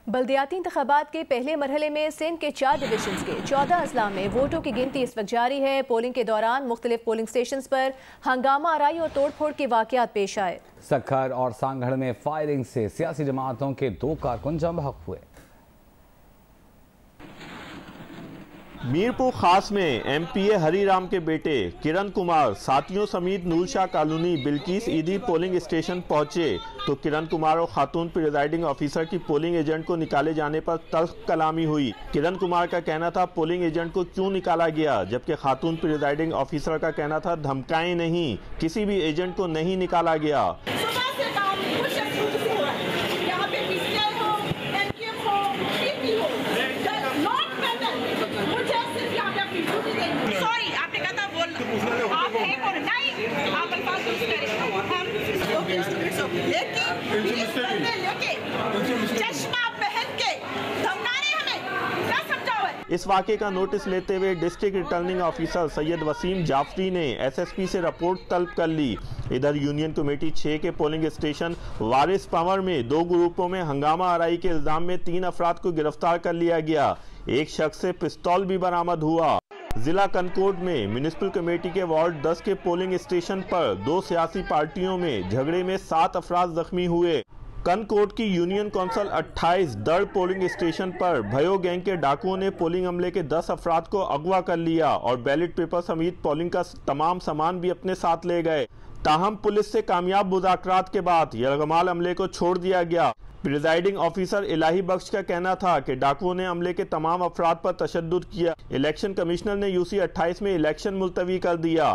बल्दियाती इंतखाबात के पहले मरहले में सिंध के 4 डिविजन के 14 अजला में वोटों की गिनती इस वक्त जारी है। पोलिंग के दौरान मुख्तलिफ पोलिंग स्टेशन पर हंगामा आराई और तोड़ फोड़ के वाकयात पेश आए। सक्खर और सांगढ़ में फायरिंग से सियासी जमातों के 2 कारकुन जम बहक हुए। मीरपुर खास में एमपीए हरीराम के बेटे किरण कुमार साथियों समेत नूरशाह कॉलोनी बिल्किस ईदी पोलिंग स्टेशन पहुंचे तो किरण कुमार और खातून प्रिजाइडिंग ऑफिसर की पोलिंग एजेंट को निकाले जाने पर तल्ख कलामी हुई। किरण कुमार का कहना था पोलिंग एजेंट को क्यों निकाला गया, जबकि खातून प्रिजाइडिंग ऑफिसर का कहना था धमकाएं नहीं, किसी भी एजेंट को नहीं निकाला गया। इस वाक़े का नोटिस लेते हुए district returning officer Syed Wasim Jafri ने एसएसपी से रिपोर्ट तलब कर ली। इधर यूनियन कमेटी 6 के पोलिंग स्टेशन वारिस पंवर में 2 ग्रुपों में हंगामा आराई के इल्जाम में 3 अफराद को गिरफ्तार कर लिया गया। एक शख्स से पिस्तौल भी बरामद हुआ। जिला कनकोट में म्युनिसिपल कमेटी के वार्ड 10 के पोलिंग स्टेशन पर 2 सियासी पार्टियों में झगड़े में 7 अफराद जख्मी हुए। कनकोट की यूनियन काउंसिल 28 दड़ पोलिंग स्टेशन पर भयो गैंग के डाकुओं ने पोलिंग अमले के 10 अफराद को अगवा कर लिया और बैलेट पेपर समेत पोलिंग का तमाम सामान भी अपने साथ ले गए। ताहम पुलिस से कामयाब मुज़ाकरात के बाद यरगमाल अमले को छोड़ दिया गया। प्रिजाइडिंग ऑफिसर इलाही बख्श का कहना था कि डाकुओं ने अमले के तमाम अफराद पर तशद्दुद किया। इलेक्शन कमिश्नर ने यूसी 28 में इलेक्शन मुलतवी कर दिया।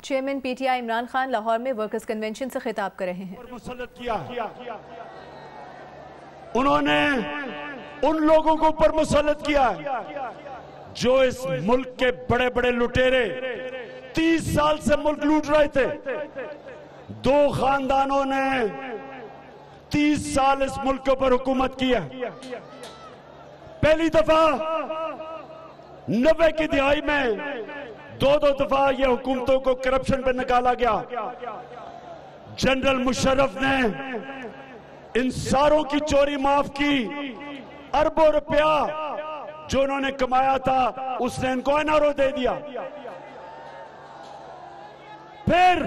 चेयरमैन पीटीआई इमरान खान लाहौर में वर्कर्स कन्वेंशन से खिताब कर रहे हैं। उन्होंने उन लोगों को ऊपर मुसल्लत किया जो इस मुल्क के बड़े बड़े लुटेरे 30 साल से मुल्क लूट रहे थे। 2 खानदानों ने 30 साल इस मुल्क के ऊपर हुकूमत की है। पहली दफा 90 की दिहाई में 2 दफा ये हुकूमतों को करप्शन पे निकाला गया। जनरल मुशर्रफ ने इन सारों की चोरी माफ की। अरबों रुपया जो उन्होंने कमाया था उसने इनको एनआरओ दे दिया। फिर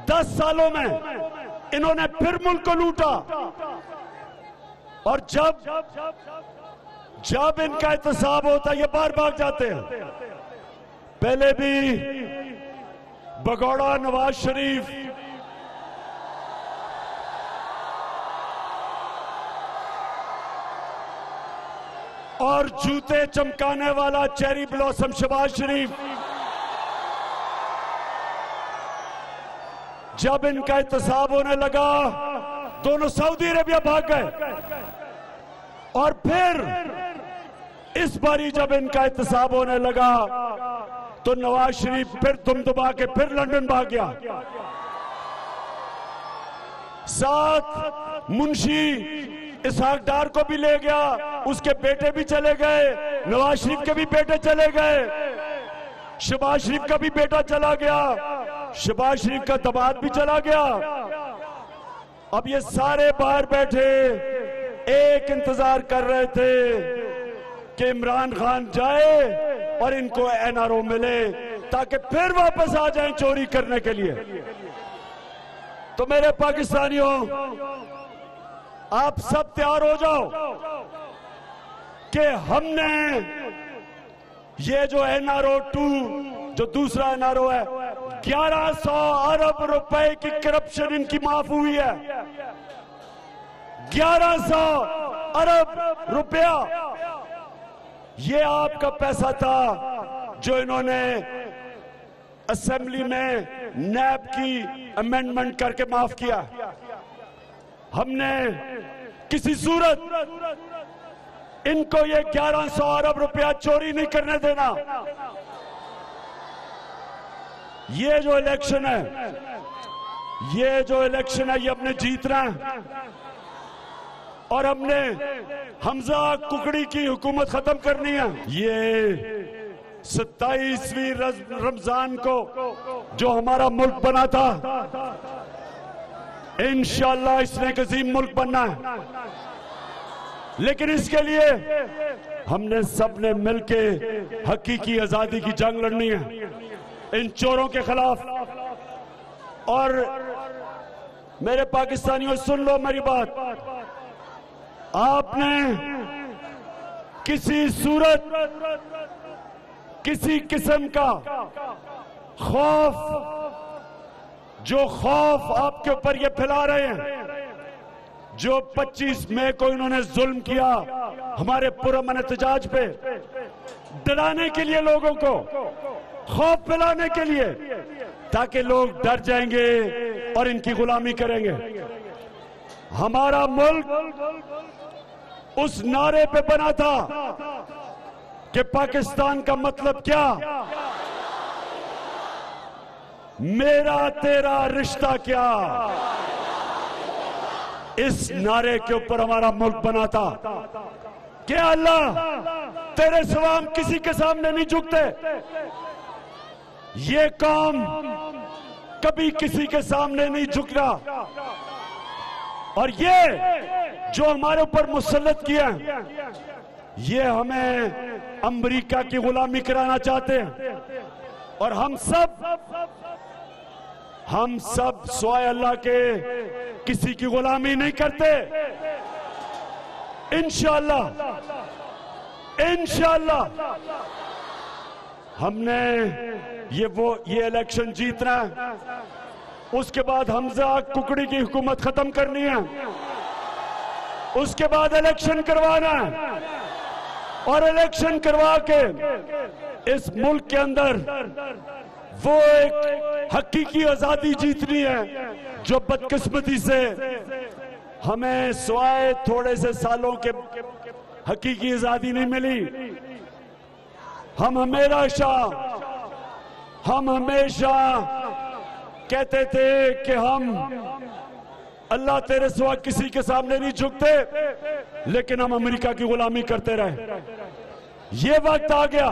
10 सालों में इन्होंने फिर मुल्क को लूटा और जब इनका एहतसाब होता ये बार भाग जाते हैं। पहले भी भगोड़ा नवाज शरीफ और जूते चमकाने वाला चेरी ब्लॉसम शहबाज शरीफ, जब इनका एहतसाब होने लगा दोनों सऊदी अरेबिया भाग गए और फिर इस बारी जब इनका एहतसाब होने लगा तो नवाज शरीफ फिर दुमदुमा के फिर लंदन भाग गया। साथ मुंशी इसहाक डार को भी ले गया, उसके बेटे भी चले गए, नवाज शरीफ के भी बेटे चले गए, शहबाज शरीफ का भी बेटा चला गया, शहबाज शरीफ का दमाद भी चला गया। अब ये सारे बाहर बैठे एक इंतजार कर रहे थे कि इमरान खान जाए और इनको एनआरओ मिले ताकि फिर वापस आ जाएं चोरी करने के लिए। तो मेरे पाकिस्तानियों, आप सब तैयार हो जाओ कि हमने ये जो एनआरओ 2 जो दूसरा एनआरओ है 1100 अरब रुपए की करप्शन इनकी माफ हुई है। 1100 अरब रुपया ये आपका पैसा था जो इन्होंने असेंबली में नैब की अमेंडमेंट करके माफ किया। हमने किसी सूरत इनको ये 1100 अरब रुपया चोरी नहीं करने देना। ये जो इलेक्शन है ये हमने जीतना है और हमने हमजा कुकड़ी की हुकूमत खत्म करनी है। ये 27वीं रमजान को जो हमारा मुल्क बना था, इंशाअल्लाह इसने एक अजीम मुल्क बनना है, लेकिन इसके लिए हमने सबने मिलके हकीकी आजादी की जंग लड़नी है इन चोरों के खिलाफ। और मेरे पाकिस्तानियों, सुन लो मेरी बात, आपने किसी सूरत किसी किस्म का खौफ, जो खौफ आपके ऊपर ये फैला रहे हैं, जो 25 मई को इन्होंने जुल्म किया हमारे पुरअमन एहतजाज पे, डराने के लिए, लोगों को खौफ फैलाने के लिए, ताकि लोग डर जाएंगे और इनकी गुलामी करेंगे। हमारा मुल्क उस नारे पे बना था कि पाकिस्तान का मतलब क्या, मेरा तेरा रिश्ता क्या, इस नारे के ऊपर हमारा मुल्क बना था। क्या अल्लाह तेरे सिवा हम किसी के सामने नहीं झुकते, ये कौम कभी किसी के सामने नहीं झुकना। और ये जो हमारे ऊपर मुसल्लत किया, ये हमें अमेरिका की गुलामी कराना चाहते हैं। और हम सब स्वाय अल्लाह के किसी की गुलामी नहीं करते। इंशाअल्लाह हमने ये इलेक्शन जीतना है, उसके बाद हमजा कुकड़ी की हुकूमत खत्म करनी है, उसके बाद इलेक्शन करवाना है, और इलेक्शन करवा के इस मुल्क के अंदर वो एक हकीकी आजादी जीतनी है जो बदकिस्मती से हमें स्वाय थोड़े से सालों के हकीकी आजादी नहीं मिली। हम हमेशा कहते थे कि हम अल्लाह तेरे सिवा किसी के सामने नहीं झुकते, लेकिन हम अमेरिका की गुलामी करते रहे। ये वक्त आ गया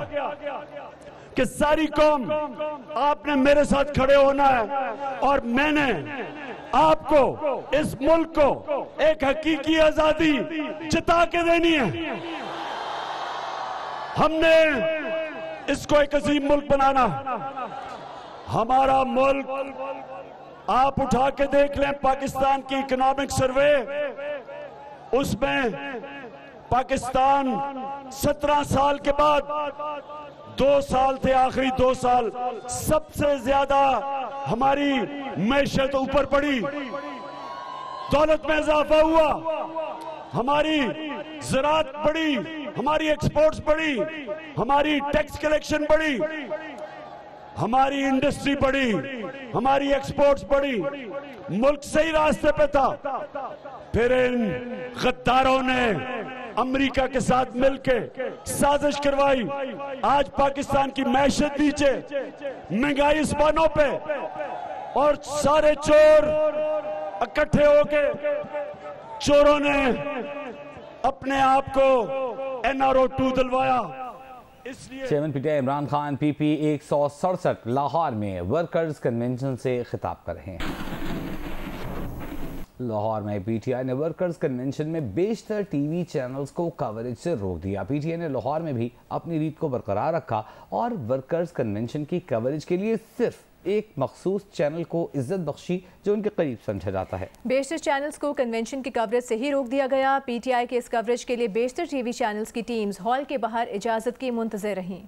कि सारी कौम, आपने मेरे साथ खड़े होना है और मैंने आपको, इस मुल्क को एक हकीकी आजादी जिता के देनी है। हमने इसको एक अजीम मुल्क बनाना। हमारा मुल्क, आप उठा के देख लें पाकिस्तान की इकोनॉमिक सर्वे, उसमें पाकिस्तान 17 साल के बाद 2 साल थे, आखिरी 2 साल सबसे ज्यादा हमारी मैशत ऊपर बढ़ी, दौलत में इजाफा हुआ, हमारी ज़राअत बढ़ी, हमारी एक्सपोर्ट्स बढ़ी, हमारी टैक्स कलेक्शन बढ़ी, हमारी इंडस्ट्री बढ़ी, हमारी एक्सपोर्ट्स बढ़ी, मुल्क सही रास्ते पे था। फिर इन गद्दारों ने अमेरिका के साथ मिलके साजिश करवाई, आज पाकिस्तान की मैशत नीचे, महंगाई आसमानों पे, और सारे चोर इकट्ठे होके चोरों ने अपने आप को NRO 2 दिलवाया। Chairman PTI Imran Khan PP 167 Lahore में वर्कर्स कन्वेंशन से खिताब कर रहे हैं। लाहौर में पीटीआई ने वर्कर्स कन्वेंशन में बेशतर टीवी चैनल्स को कवरेज से रोक दिया। पीटीआई ने लाहौर में भी अपनी रीत को बरकरार रखा और वर्कर्स कन्वेंशन की कवरेज के लिए सिर्फ एक मखसूस चैनल को इज्जत बख्शी जो उनके करीब समझा जाता है। बेशतर चैनल्स को कन्वेंशन की कवरेज से ही रोक दिया गया। पीटीआई के इस कवरेज के लिए बेशतर टीवी चैनल्स की टीम्स हॉल के बाहर इजाजत की मुंतज़िर रहीं।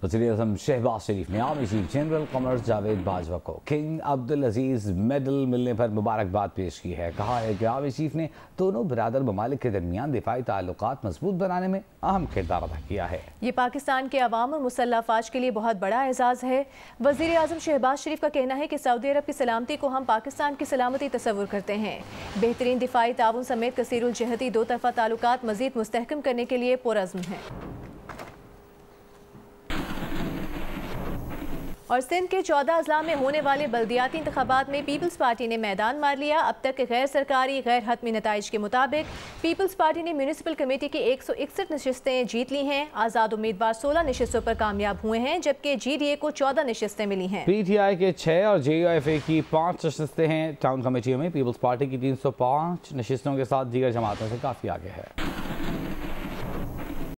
वज़ीर-ए-आज़म शहबाज शरीफ ने army chief general Qamar Javed Bajwa को किंग अब्दुल अजीज मेडल मिलने पर मुबारकबाद पेश की है। कहा है कि आर्मी चीफ ने दोनों बिरादर ममालिक के दरमियान दिफाई ताल्लुकात मजबूत बनाने में अहम किरदार अदा किया है। ये पाकिस्तान के अवाम और मुसल्लह अफवाज के लिए बहुत बड़ा एजाज़ है। वज़ीर-ए-आज़म शहबाज शरीफ का कहना है कि सऊदी अरब की सलामती को हम पाकिस्तान की सलामती तस्वुर करते हैं। बेहतरीन दिफाई ताउन समेत कसीरुल जहती दो तरफ़ा ताल्लुकात मज़ीद मुस्तहकम करने के लिए पुरअज़्म है। और सिंध के 14 अजला में होने वाले बल्दियाती इंतखाबात में पीपल्स पार्टी ने मैदान मार लिया। अब तक के गैर सरकारी गैर हतमी नताइज के मुताबिक पीपल्स पार्टी ने म्यूनिसिपल कमेटी की 161 नशिस्तें जीत ली हैं। आज़ाद उम्मीदवार 16 नशिस्तों पर कामयाब हुए हैं, जबकि GDA को 14 नशिस्तें मिली हैं। PTI के 6 और JUFA की 5 नशिस्तें हैं। टाउन कमेटियों में पीपल्स पार्टी की 305 नशिस्तों के साथ दीगर जमातों से काफ़ी आगे है।